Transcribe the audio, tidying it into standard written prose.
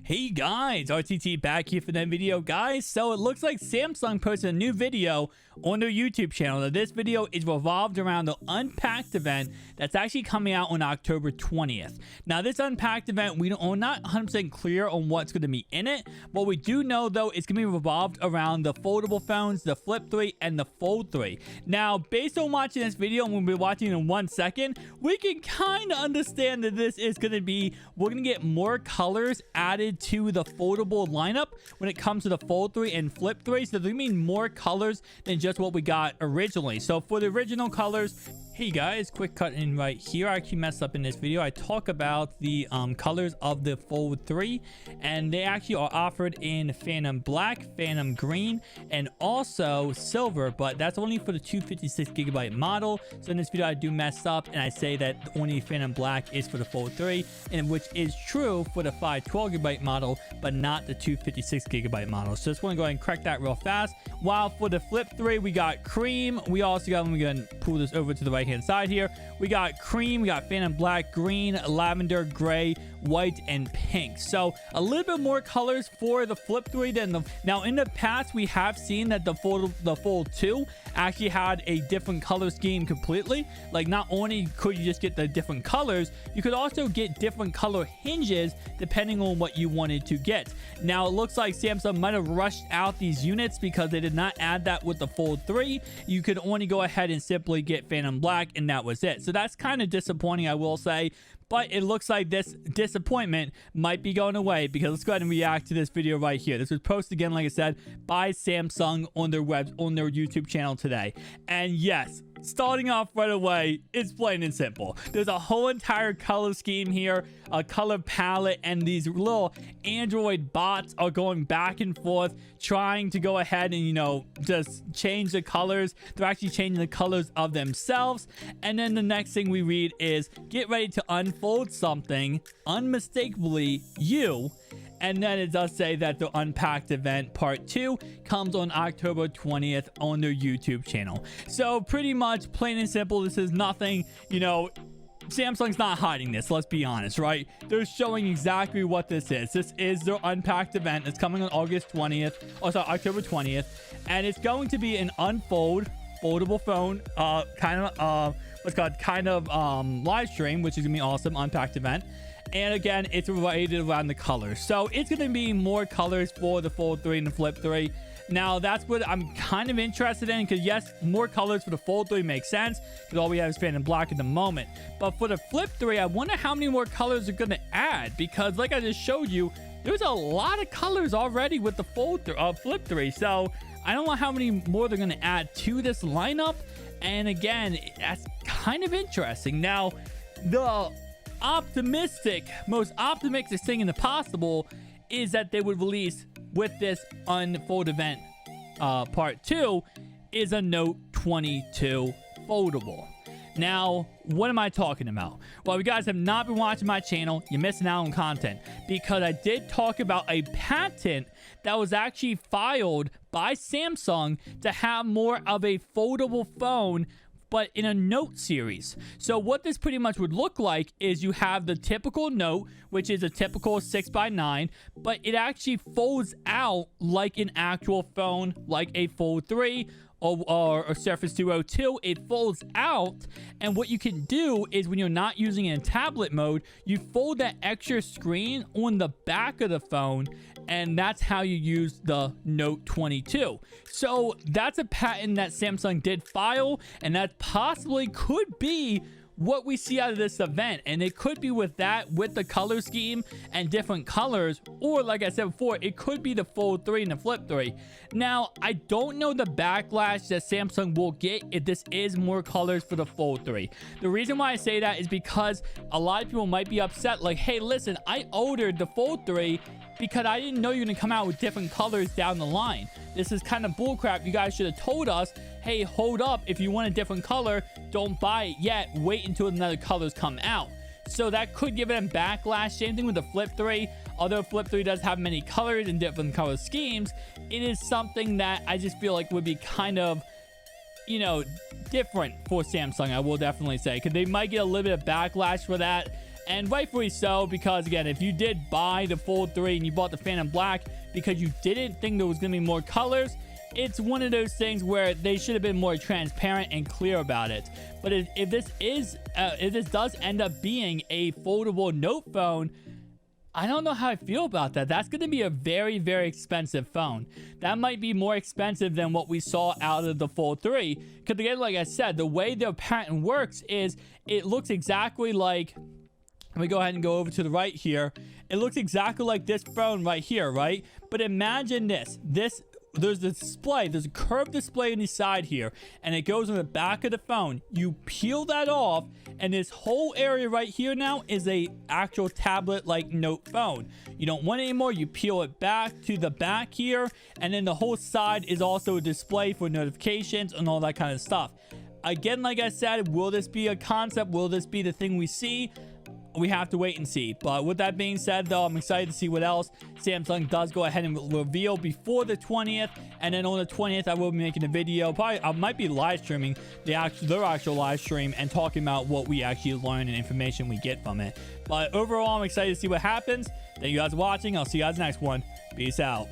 Hey guys, RTT back here for that video, guys. So it looks like Samsung posted a new video on their YouTube channel. Now, this video is revolved around the Unpacked event that's actually coming out on October 20th. Now, this Unpacked event, we're not 100% clear on what's going to be in it. What we do know, though, is going to be revolved around the foldable phones, the Flip 3, and the Fold 3. Now, based on watching this video, and we'll be watching in 1 second, we can kind of understand that this is going to be, we're going to get more colors added to the foldable lineup when it comes to the Fold 3 and Flip 3. So they mean more colors than just what we got originally. So for the original colors, hey guys, quick cut in right here. I actually messed up in this video. I talk about the colors of the Fold 3, and they actually are offered in Phantom Black, Phantom Green, and also Silver, but that's only for the 256GB model. So in this video, I do mess up, and I say that only Phantom Black is for the Fold 3, and which is true for the 512GB model, but not the 256GB model. So just want to go ahead and correct that real fast. While for the Flip 3, we got Cream. We also got, let me go ahead and pull this over to the right hand side here. We got Cream, we got Phantom Black, Green, Lavender, Gray, White, and Pink. So a little bit more colors for the Flip 3 than the... Now, in the past, we have seen that the Fold 2 actually had a different color scheme completely. Like, not only could you just get the different colors, you could also get different color hinges depending on what you wanted to get. Now, it looks like Samsung might have rushed out these units because they did not add that with the Fold 3. You could only go ahead and simply get Phantom Black, and that was it. So that's kind of disappointing, I will say. But it looks like this disappointment might be going away, because let's go ahead and react to this video right here. This was posted again, like I said, by Samsung on their YouTube channel today. And yes, starting off right away, it's plain and simple. There's a whole entire color scheme here, a color palette, and these little Android bots are going back and forth trying to go ahead and, you know, just change the colors. They're actually changing the colors of themselves. And then the next thing we read is, get ready to unfold something unmistakably you. And then it does say that the Unpacked event part 2 comes on October 20th on their YouTube channel. So pretty much plain and simple, this is nothing, you know, Samsung's not hiding this, let's be honest, right? They're showing exactly what this is. This is their Unpacked event. It's coming on October 20th, and it's going to be an foldable phone, live stream, which is gonna be awesome. Unpacked event. And again, it's related around the colors. So it's going to be more colors for the Fold 3 and the Flip 3. Now, that's what I'm kind of interested in, because yes, more colors for the Fold 3 makes sense, because all we have is Phantom Black at the moment. But for the Flip 3, I wonder how many more colors they're going to add, because like I just showed you, there's a lot of colors already with the Flip 3. So I don't know how many more they're going to add to this lineup. And again, that's kind of interesting. Now, the most optimistic thing in the possible is that they would release with this Unfold event part 2 is a Note 22 foldable. Now, what am I talking about? Well, if you guys have not been watching my channel, you're missing out on content, because I did talk about a patent that was actually filed by Samsung to have more of a foldable phone, but in a Note series. So what this pretty much would look like is you have the typical Note, which is a typical 6x9, but it actually folds out like an actual phone, like a Fold 3 or a Surface Duo 2. It folds out, and what you can do is, when you're not using it in tablet mode, you fold that extra screen on the back of the phone, and that's how you use the Note 22. So that's a patent that Samsung did file, and that possibly could be what we see out of this event. And it could be with that, with the color scheme and different colors, or like I said before, it could be the Fold 3 and the Flip 3. Now, I don't know the backlash that Samsung will get if this is more colors for the Fold 3. The reason why I say that is because a lot of people might be upset, like, hey, listen, I ordered the Fold 3 because I didn't know you're gonna come out with different colors down the line. This is kind of bullcrap. You guys should have told us, hey, hold up, if you want a different color, don't buy it yet, wait until another colors come out. So that could give them backlash. Same thing with the Flip 3. Although Flip 3 does have many colors and different color schemes, it is something that I just feel like would be kind of, you know, different for Samsung, I will definitely say, because they might get a little bit of backlash for that. And rightfully so, because again, if you did buy the Fold 3 and you bought the Phantom Black because you didn't think there was going to be more colors, it's one of those things where they should have been more transparent and clear about it. But if this does end up being a foldable note phone, I don't know how I feel about that. That's going to be a very, very expensive phone. That might be more expensive than what we saw out of the Fold 3. Because again, like I said, the way their patent works is it looks exactly like... Let me go ahead and go over to the right here. It looks exactly like this phone right here, right? But imagine this. There's a display. There's a curved display on the side here, and it goes on the back of the phone. You peel that off, and this whole area right here now is a actual tablet-like note phone. You don't want it anymore. You peel it back to the back here, and then the whole side is also a display for notifications and all that kind of stuff. Again, like I said, will this be a concept? Will this be the thing we see? We have to wait and see. But with that being said, though, I'm excited to see what else Samsung does go ahead and reveal before the 20th. And then on the 20th, I will be making a video. Probably I might be live streaming their actual live stream and talking about what we actually learn and information we get from it. But overall, I'm excited to see what happens. Thank you guys for watching. I'll see you guys next one. Peace out.